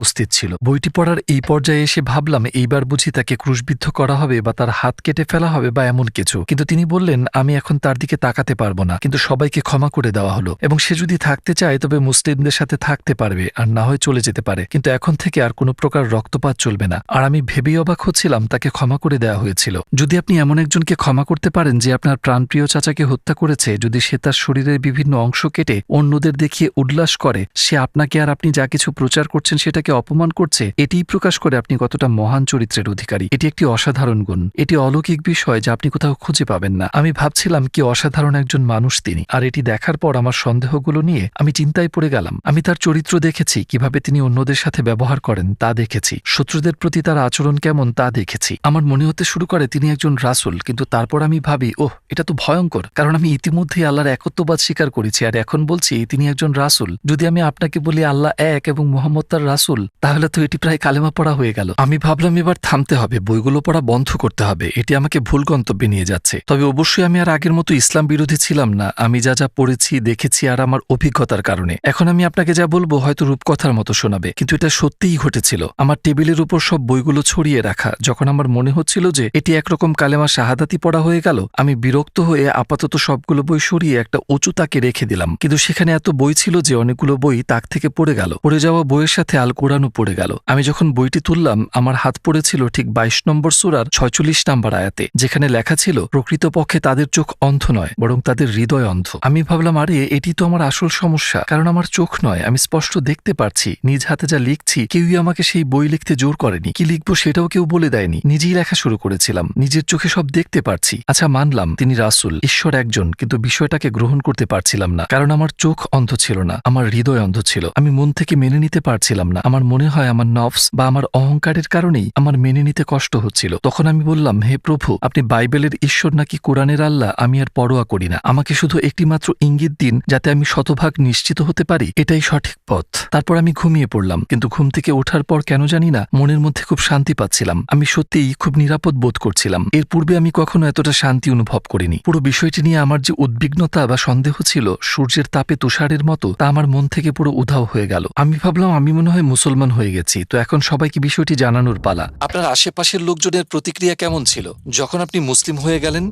উপস্থিত ছিল। বইটি পড়ার এই পর্যায়ে এসে ভাবলাম এইবার বুঝি তাকে ক্রুশবিদ্ধ করা হবে বা তার হাত কেটে ফেলা হবে বা এমন কিছু, কিন্তু তিনি বললেন আমি এখন তার দিকে তাকাতে পারবো না, কিন্তু সবাইকে ক্ষমা করে দেওয়া হলো এবং সে যদি থাকতে চায় তবে মুসলিমদের সাথে থাকতে পারবে আর না হয় চলে যেতে পারে, কিন্তু এখন থেকে আর কোনো প্রকার রক্তপাত চলবে না। আর আমি ভেবেই অবাক হচ্ছিলাম তাকে ক্ষমা করে দেওয়া হয়েছিল। যদি আপনি এমন একজনকে ক্ষমা করতে পারেন যে আপনার প্রাণপ্রিয় চাচাকে হত্যা করেছে, যদি সে তার শরীরের বিভিন্ন অংশ কেটে অন্যদের দেখিয়ে উল্লাস করে, সে আপনাকে আর আপনি যা কিছু প্রচার করছেন সেটাকে অপমান করছে, এটিই প্রকাশ করে আপনি কতটা মহান চরিত্রের অধিকারী। এটি একটি অসাধারণ গুণ, এটি অলৌকিক বিষয় যা আপনি কোথাও খুঁজে পাবেন না। আমি ভাবছিলাম কি অসাধারণ একজন মানুষ তিনি, আর এটি দেখার পর আমার সন্দেহগুলো নিয়ে আমি চিন্তায় পড়ে গেলাম। আমি তার চরিত্র দেখেছি, কিভাবে তিনি অন্যদের সাথে ব্যবহার করেন তা দেখেছি, শত্রুদের প্রতি তার আচরণ কেমন তা দেখেছি। আমার মনে হতে শুরু করে তিনি একজন রাসূল, কিন্তু তারপর আমি ভাবি ওহ এটা তো ভয়ঙ্কর, কারণ আমি ইতিমধ্যেই আল্লাহর একত্ববাদ স্বীকার করেছি আর এখন বলছি তিনি একজন রাসূল। যদি আমি আপনাকে বলি আল্লাহ এক এবং মুহাম্মদ তার রাসূল, তাহলে তো এটি প্রায় কালেমা পড়া হয়ে গেল। আমি ভাবলাম এবার থামতে হবে, বইগুলো পড়া বন্ধ করতে হবে, এটি আমাকে ভুল গন্তব্যে নিয়ে যাচ্ছে। তবে অবশ্যই আমি আর আগের মতো ইসলাম বিরোধী ছিলাম না, আমি যা যা পড়েছি দেখেছি আর আমার অভিজ্ঞতার কারণে। এখন আমি আপনাকে যা বলবো হয়তো রূপকথার মতো শোনাবে, কিন্তু এটা সত্যিই ঘটেছিল। আমার টেবিলের উপর সব বইগুলো ছড়িয়ে রাখা, যখন আমার মনে হচ্ছিল যে এটি একরকম কালেমা শাহাদাতি পড়া হয়ে গেল, আমি বিরক্ত হয়ে আপাতত সবগুলো বই সরিয়ে একটা উঁচু তাকে রেখে দিলাম। কিন্তু সেখানে এত বই ছিল যে অনেকগুলো বই তাক থেকে পড়ে গেল, পড়ে যাওয়া বইয়ের সাথে আল কোরআনও পড়ে গেল। আমি যখন বইটি তুললাম আমার হাত পড়েছিল ঠিক 22 নম্বর সূরার 46 নম্বর আয়াতে, যেখানে লেখা ছিল প্রকৃতপক্ষে তাদের চোখ অন্ধ নয় বরং তাদের হৃদয় অন্ধ। আমি ভাবলাম আরে এটি তো আমার আসল সমস্যা, কারণ আমার চোখ নয়, আমি স্পষ্ট দেখতে পারছি, নিজ হাতে যা লিখছি কেউই আমাকে সেই বই লিখতে জোর করেনি, কি লিখবো সেটাও কেউ বলে দেয়নি, নিজেই লেখা শুরু করেছিলাম, নিজের চোখে সব দেখতে পারছি। আচ্ছা মানলাম তিনি রাসূল, ঈশ্বর একজন, কিন্তু বিষয়টাকে গ্রহণ করতে পারছিলাম না, কারণ আমার চোখ অন্ধ ছিল না, আমার হৃদয় অন্ধ ছিল। আমি মন থেকে মেনে নিতে পারছিলাম না। আমার মনে হয় আমার নফস বা আমার অহংকারের কারণেই আমার মেনে নিতে কষ্ট হচ্ছিল। তখন আমি বললাম হে প্রভু, আপনি বাইবেলের ঈশ্বর নাকি কোরআনের আল্লাহ আমি আর পরোয়া করি না, আমাকে শুধু একটি মাত্র ইঙ্গিত দিন যাতে আমি শতভাগ নিশ্চিত হতে পারি এটাই সঠিক পথ। তারপর আমি ঘুমিয়ে পড়লাম, কিন্তু ঘুম থেকে ওঠার পর কেন জানি না মনের মধ্যে খুব শান্তি পাচ্ছিলাম। আমি সত্যিই খুব নিরাপদ বোধ করছিলাম। এর পূর্বে আমি কখনো এতটা শান্তি অনুভব করিনি। পুরো বিষয়টি নিয়ে আমার যে উদ্বিগ্নতা বা সন্দেহ ছিল সূর্যের তাপে তুষারের মতো, তা আমার মন থেকে পুরো উধাও হয়ে গেল। আমি ভাবলাম আমি মনে হয় মুসলমান হয়ে গেছি, তো এখন সবাইকে বিষয়টি জানানোর পালা। আপনার আশেপাশের লোকজনের প্রতিক্রিয়া কেমন ছিল যখন আপনি মুসলিম হয়ে গেলেন?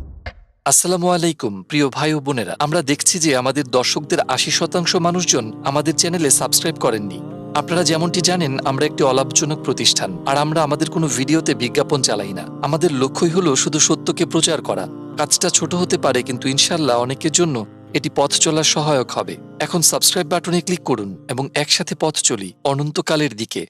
আসসালামু আলাইকুম প্রিয় ভাই ও বোনেরা, আমরা দেখছি যে আমাদের দর্শকদের 80% মানুষজন আমাদের চ্যানেলে সাবস্ক্রাইব করেননি। আপনারা যেমনটি জানেন আমরা একটি অলাভজনক প্রতিষ্ঠান, আর আমরা আমাদের কোনো ভিডিওতে বিজ্ঞাপন চালাই না। আমাদের লক্ষ্যই হলো শুধু সত্যকে প্রচার করা। কাজটা ছোট হতে পারে, কিন্তু ইনশাল্লাহ অনেকের জন্য এটি পথ চলার সহায়ক হবে। এখন সাবস্ক্রাইব বাটনে ক্লিক করুন এবং একসাথে পথ চলি অনন্তকালের দিকে।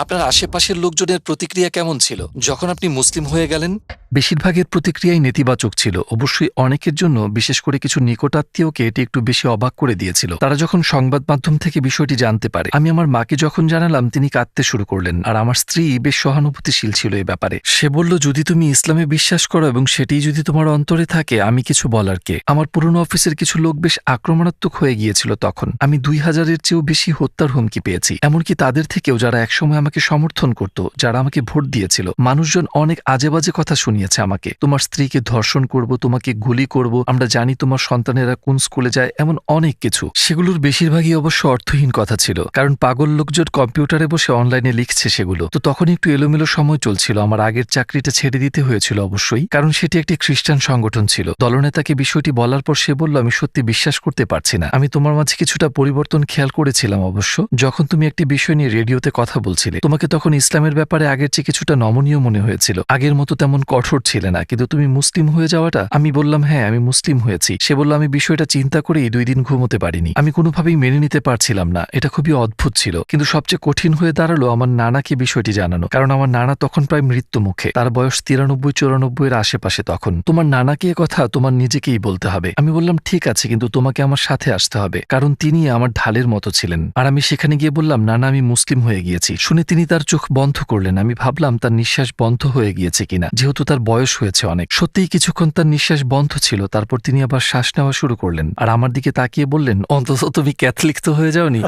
আপনার আশেপাশের লোকজনের প্রতিক্রিয়া কেমন ছিল যখন আপনি মুসলিম হয়ে গেলেন? বেশিরভাগের প্রতিক্রিয়াই নেতিবাচক ছিল। অবশ্যই অনেকের জন্য, বিশেষ করে কিছু নিকটাত্মীয়কে এটি একটু বেশি অবাক করে দিয়েছিল। তারা যখন সংবাদ মাধ্যম থেকে বিষয়টি জানতে পারে, আমি আমার মাকে যখন জানালাম তিনি কাঁদতে শুরু করলেন, আর আমার স্ত্রী বেশ সহানুভূতিশীল ছিল এই ব্যাপারে। সে বলল যদি তুমি ইসলামে বিশ্বাস করো এবং সেটিই যদি তোমার অন্তরে থাকে আমি কিছু বলার কে। আমার পুরনো অফিসের কিছু লোক বেশ আক্রমণাত্মক হয়ে গিয়েছিল তখন। আমি 2000-এর চেয়েও বেশি হত্যার হুমকি পেয়েছি, এমনকি তাদের থেকেও যারা একসময় আমাকে সমর্থন করত, যারা আমাকে ভোট দিয়েছিল। মানুষজন অনেক আজে বাজে কথা শুনিয়েছে আমাকে, তোমার স্ত্রীকে ধর্ষণ করব, তোমাকে গুলি করব, আমরা জানি তোমার সন্তানেরা কোন স্কুলে যায়, এমন অনেক কিছু। সেগুলোর বেশিরভাগই অবশ্য অর্থহীন কথা ছিল, কারণ পাগল লোকজন কম্পিউটারে বসে অনলাইনে লিখছে সেগুলো। তো তখন একটু এলোমেলো সময় চলছিল। আমার আগের চাকরিটা ছেড়ে দিতে হয়েছিল অবশ্যই, কারণ সেটি একটি খ্রিস্টান সংগঠন ছিল। দলনেতাকে বিষয়টি বলার পর সে বলল আমি সত্যি বিশ্বাস করতে পারছি না। আমি তোমার মাঝে কিছুটা পরিবর্তন খেয়াল করেছিলাম অবশ্য, যখন তুমি একটি বিষয় নিয়ে রেডিওতে কথা বলছিলে। তোমাকে তখন ইসলামের ব্যাপারে আগের চেয়ে কিছুটা নমনীয় মনে হয়েছিল, আগের মতো তেমন কঠোর ছিলে না, কিন্তু তুমি মুসলিম হয়ে যাওয়াটা। আমি বললাম হ্যাঁ আমি মুসলিম হয়েছি। সে বলল আমি বিষয়টা চিন্তা করেই 2 দিন ঘুমোতে পারিনি। আমি কোনোভাবেই মেনে নিতে পারছিলাম না, এটা খুবই অদ্ভুত ছিল। কিন্তু সবচেয়ে কঠিন হয়ে দাঁড়ালো আমার নানাকে বিষয়টি জানানো, কারণ আমার নানা তখন প্রায় মৃত্যু মুখে। তার বয়স 93-94-এর আশেপাশে তখন। তোমার নানাকে এ কথা তোমার নিজেকেই বলতে হবে। আমি বললাম ঠিক আছে, কিন্তু তোমাকে আমার সাথে আসতে হবে, কারণ তিনি আমার ঢালের মতো ছিলেন। আর আমি সেখানে গিয়ে বললাম নানা আমি মুসলিম হয়ে গিয়েছি। শুনে তিনি তার চোখ বন্ধ করলেন। আমি ভাবলাম তার নিঃশ্বাস বন্ধ হয়ে গিয়েছে কিনা, যেহেতু তার বয়স হয়েছে অনেক। সত্যিই কিছুক্ষণ তার নিঃশ্বাস বন্ধ ছিল, তারপর তিনি আবার শ্বাস নেওয়া শুরু করলেন আর আমার দিকে তাকিয়ে বললেন অন্তত তুমি ক্যাথলিক তো হয়ে যাওনি।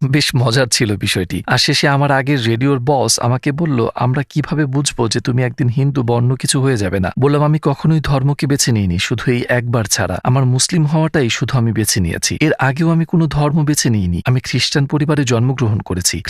বেশ মজার ছিল বিষয়টি। আর শেষে আমার আগের রেডিওর বস আমাকে বলল, আমরা কিভাবে বুঝবো যে তুমি একদিন হিন্দু বা অন্য কিছু হয়ে যাবে না? বললাম, আমি কখনোই ধর্মকে বেছে নিইনি, শুধু এই একবার ছাড়া। আমার মুসলিম হওয়াটাই শুধু আমি বেছে নিয়েছি। এর আগেও আমি কোনো ধর্ম বেছে নিইনি। আমি খ্রিস্টান পরিবারে জন্মগ্রহণ করেছি।